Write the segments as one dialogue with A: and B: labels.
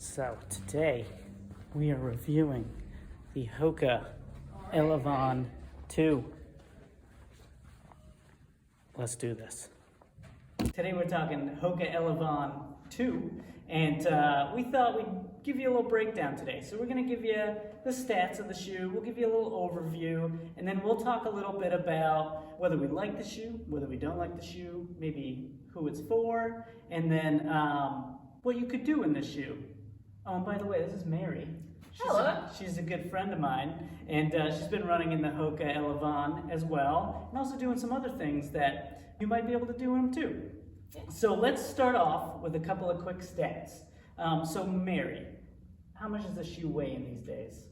A: So today we are reviewing the Hoka Elevon 2. Let's do this. Today we're talking Hoka Elevon 2, and we thought we'd give you a little breakdown today. So we're going to give you the stats of the shoe, we'll give you a little overview, and then we'll talk a little bit about whether we like the shoe, whether we don't like the shoe, maybe who it's for, and then what you could do in this shoe. Oh, and by the way, this is Mary. She's a good friend of mine, and she's been running in the Hoka Elevon as well, and also doing some other things that you might be able to do in them too. So let's start off with a couple of quick stats. So Mary, how much does the shoe weigh in these days?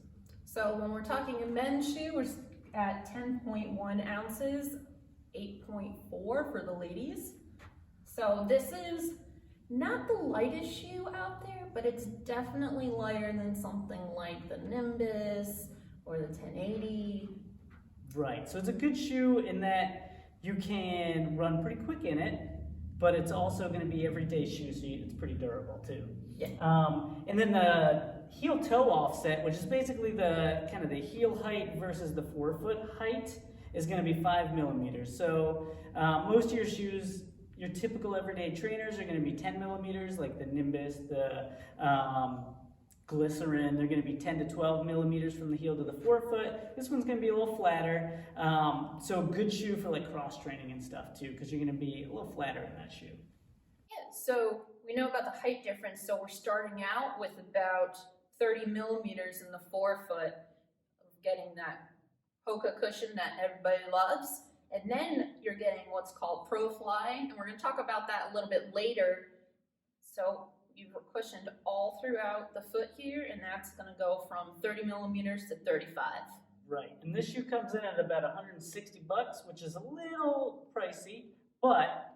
B: So when we're talking a men's shoe, we're at 10.1 ounces, 8.4 for the ladies. So this is not the lightest shoe out there, but it's definitely lighter than something like the Nimbus or the 1080.
A: Right, so it's a good shoe in that you can run pretty quick in it, but it's also going to be everyday shoe, so it's pretty durable too.
B: Yeah.
A: And then the heel toe offset, which is basically the kind of the heel height versus the forefoot height, is going to be 5 millimeters. So most of your shoes, your typical everyday trainers, are going to be 10 millimeters, like the Nimbus, the Glycerin. They're going to be 10 to 12 millimeters from the heel to the forefoot. This one's going to be a little flatter. So a good shoe for like cross training and stuff too, because you're going to be a little flatter in that shoe.
B: Yeah, so we know about the height difference. So we're starting out with about 30 millimeters in the forefoot, getting that Hoka cushion that everybody loves. And then you're getting what's called Pro Fly, and we're going to talk about that a little bit later. So you've cushioned all throughout the foot here, and that's going to go from 30 millimeters to 35.
A: Right, and this shoe comes in at about $160, which is a little pricey, but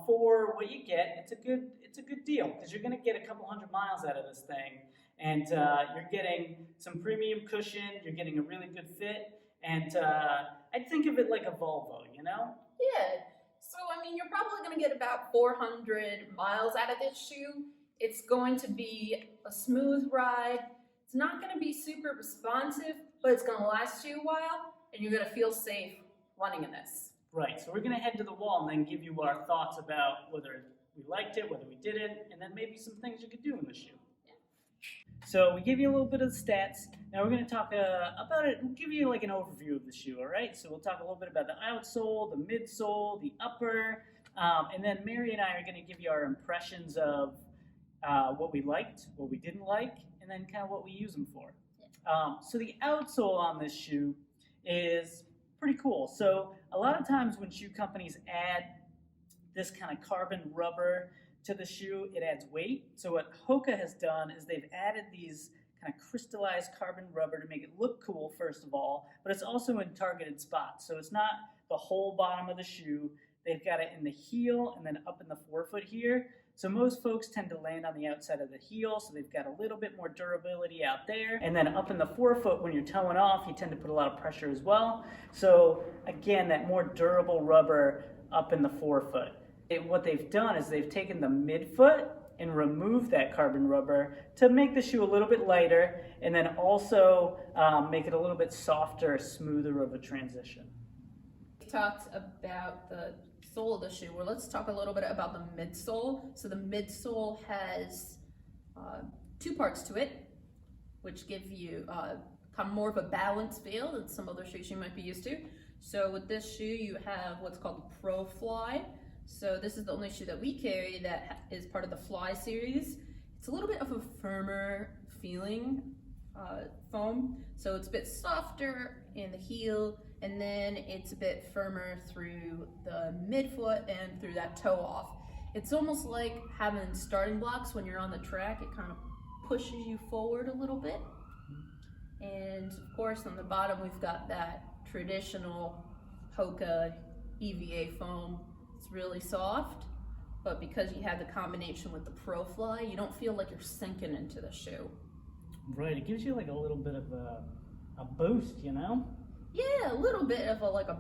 A: for what you get, it's a good deal, because you're going to get a couple hundred miles out of this thing, and you're getting some premium cushion, you're getting a really good fit, and I'd think of it like a Volvo, you know?
B: Yeah. So, I mean, you're probably going to get about 400 miles out of this shoe. It's going to be a smooth ride. It's not going to be super responsive, but it's going to last you a while, and you're going to feel safe running in this.
A: Right. So we're going to head to the wall and then give you our thoughts about whether we liked it, whether we didn't, and then maybe some things you could do in the shoe. So we gave you a little bit of the stats. Now we're going to talk about it and give you like an overview of the shoe, all right? So we'll talk a little bit about the outsole, the midsole, the upper, and then Mary and I are going to give you our impressions of what we liked, what we didn't like, and then kind of what we use them for. So the outsole on this shoe is pretty cool. So a lot of times when shoe companies add this kind of carbon rubber to the shoe, it adds weight. So what Hoka has done is they've added these kind of crystallized carbon rubber to make it look cool, first of all, but it's also in targeted spots. So it's not the whole bottom of the shoe. They've got it in the heel and then up in the forefoot here. So most folks tend to land on the outside of the heel, so they've got a little bit more durability out there. And then up in the forefoot, when you're toeing off, you tend to put a lot of pressure as well. So again, that more durable rubber up in the forefoot. What they've done is they've taken the midfoot and removed that carbon rubber to make the shoe a little bit lighter, and then also make it a little bit softer, smoother of a transition.
B: We talked about the sole of the shoe. Well, let's talk a little bit about the midsole. So the midsole has two parts to it, which give you kind of more of a balanced feel than some other shoes you might be used to. So with this shoe, you have what's called the Pro Fly. So this is the only shoe that we carry that is part of the Fly series. It's a little bit of a firmer feeling foam. So it's a bit softer in the heel, and then it's a bit firmer through the midfoot and through that toe off. It's almost like having starting blocks when you're on the track. It kind of pushes you forward a little bit. And of course on the bottom we've got that traditional Hoka EVA foam. It's really soft, but because you have the combination with the Pro Fly, you don't feel like you're sinking into the shoe.
A: Right, it gives you like a little bit of a boost, you know?
B: Yeah, a little bit of a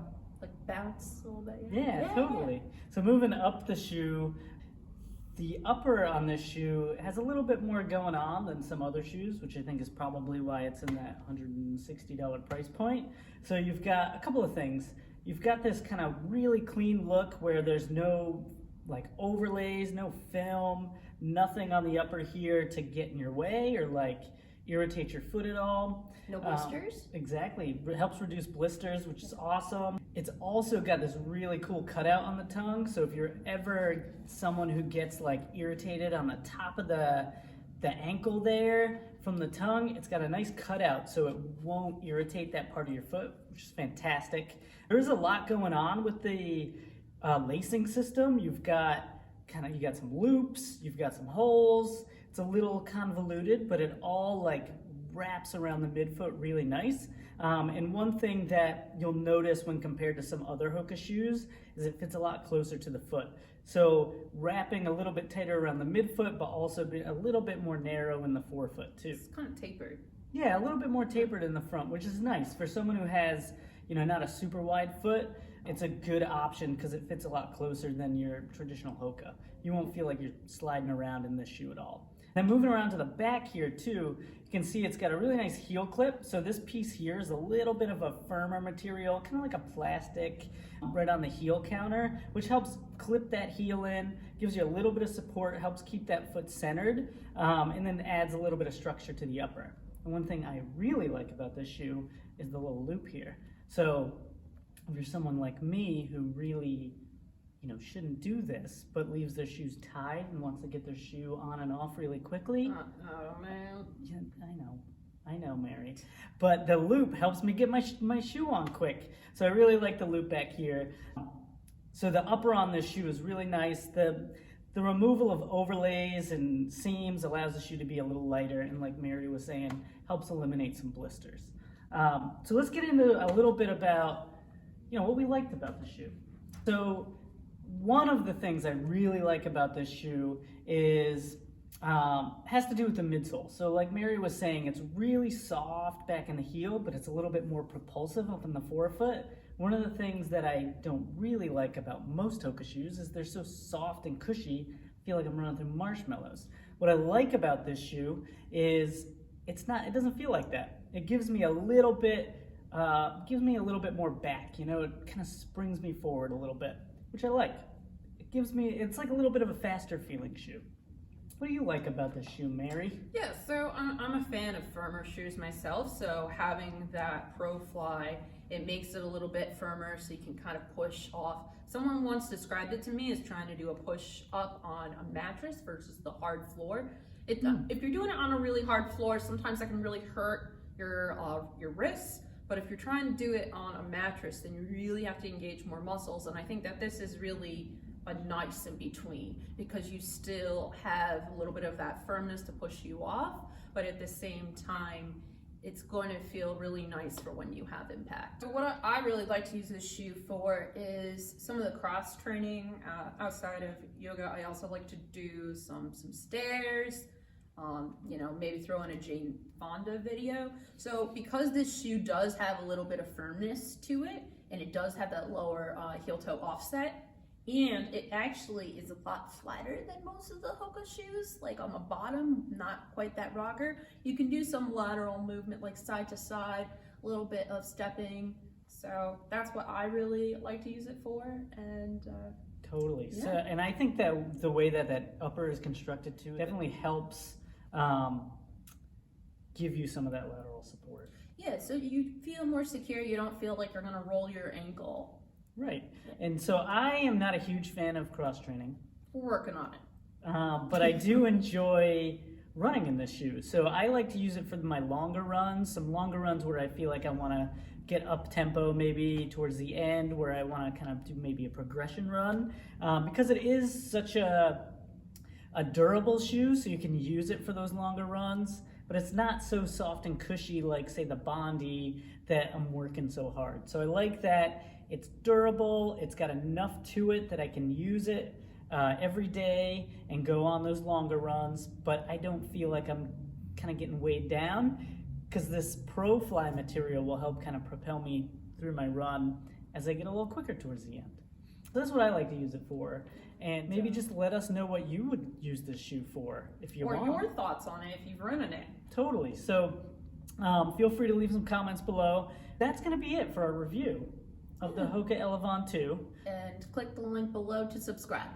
B: bounce a little bit.
A: Yeah, totally. So moving up the shoe, The upper on this shoe has a little bit more going on than some other shoes, which I think is probably why it's in that $160 price point. So you've got a couple of things. You've got this kind of really clean look where there's no like overlays, no film, nothing on the upper here to get in your way or like irritate your foot at all.
B: No blisters?
A: Exactly. It helps reduce blisters, which is awesome. It's also got this really cool cutout on the tongue. So if you're ever someone who gets like irritated on the top of the ankle there from the tongue, it's got a nice cutout so it won't irritate that part of your foot, which is fantastic. There's a lot going on with the lacing system. You've got you got some loops, you've got some holes. It's a little convoluted, but it all like wraps around the midfoot really nice. And one thing that you'll notice when compared to some other Hoka shoes is it fits a lot closer to the foot. So wrapping a little bit tighter around the midfoot, but also a little bit more narrow in the forefoot too.
B: It's kind of tapered.
A: Yeah, a little bit more tapered in the front, which is nice for someone who has, not a super wide foot. It's a good option because it fits a lot closer than your traditional Hoka. You won't feel like you're sliding around in this shoe at all. Now moving around to the back here too, you can see it's got a really nice heel clip. So this piece here is a little bit of a firmer material, kind of like a plastic right on the heel counter, which helps clip that heel in, gives you a little bit of support, helps keep that foot centered, and then adds a little bit of structure to the upper. And one thing I really like about this shoe is the little loop here. So if you're someone like me who really shouldn't do this, but leaves their shoes tied and wants to get their shoe on and off really quickly.
B: Oh man.
A: Yeah, I know, Mary. But the loop helps me get my shoe on quick. So I really like the loop back here. So the upper on this shoe is really nice. The removal of overlays and seams allows the shoe to be a little lighter, and like Mary was saying, helps eliminate some blisters. So let's get into a little bit about what we liked about the shoe. So one of the things I really like about this shoe is has to do with the midsole. So like Mary was saying, it's really soft back in the heel, but it's a little bit more propulsive up in the forefoot. One of the things that I don't really like about most Hoka shoes is they're so soft and cushy, I feel like I'm running through marshmallows. What I like about this shoe is it doesn't feel like that. It gives me a little bit more back, it kind of springs me forward a little bit, which I like. It's like a little bit of a faster feeling shoe. What do you like about this shoe, Mary?
B: Yeah, so I'm a fan of firmer shoes myself, so having that Pro Fly, it makes it a little bit firmer so you can kind of push off. Someone once described it to me as trying to do a push up on a mattress versus the hard floor. If you're doing it on a really hard floor, sometimes that can really hurt your wrists. But if you're trying to do it on a mattress, then you really have to engage more muscles. And I think that this is really a nice in between because you still have a little bit of that firmness to push you off, but at the same time, it's going to feel really nice for when you have impact. So what I really like to use this shoe for is some of the cross training outside of yoga. I also like to do some stairs. Maybe throw in a Jane Fonda video. So because this shoe does have a little bit of firmness to it, and it does have that lower heel toe offset, and it actually is a lot flatter than most of the Hoka shoes, like on the bottom, not quite that rocker. You can do some lateral movement, like side to side, a little bit of stepping. So that's what I really like to use it for, and
A: totally.
B: Yeah.
A: So, and I think that the way that upper is constructed too definitely helps give you some of that lateral support.
B: Yeah, so you feel more secure. You don't feel like you're gonna roll your ankle.
A: Right. And so I am not a huge fan of cross training.
B: We're working on it.
A: But I do enjoy running in this shoe. So I like to use it for my longer runs, some longer runs where I feel like I want to get up tempo maybe towards the end, where I want to kind of do maybe a progression run. Because it is such a durable shoe, so you can use it for those longer runs, but it's not so soft and cushy like, say, the Bondi that I'm working so hard. So I like that it's durable, it's got enough to it that I can use it every day and go on those longer runs, but I don't feel like I'm kind of getting weighed down because this Pro Fly material will help kind of propel me through my run as I get a little quicker towards the end. So that's what I like to use it for. And maybe just let us know what you would use this shoe for if you want.
B: Or your thoughts on it if you've ridden it.
A: Totally. So feel free to leave some comments below. That's going to be it for our review of the Hoka Elevon 2.
B: And click the link below to subscribe.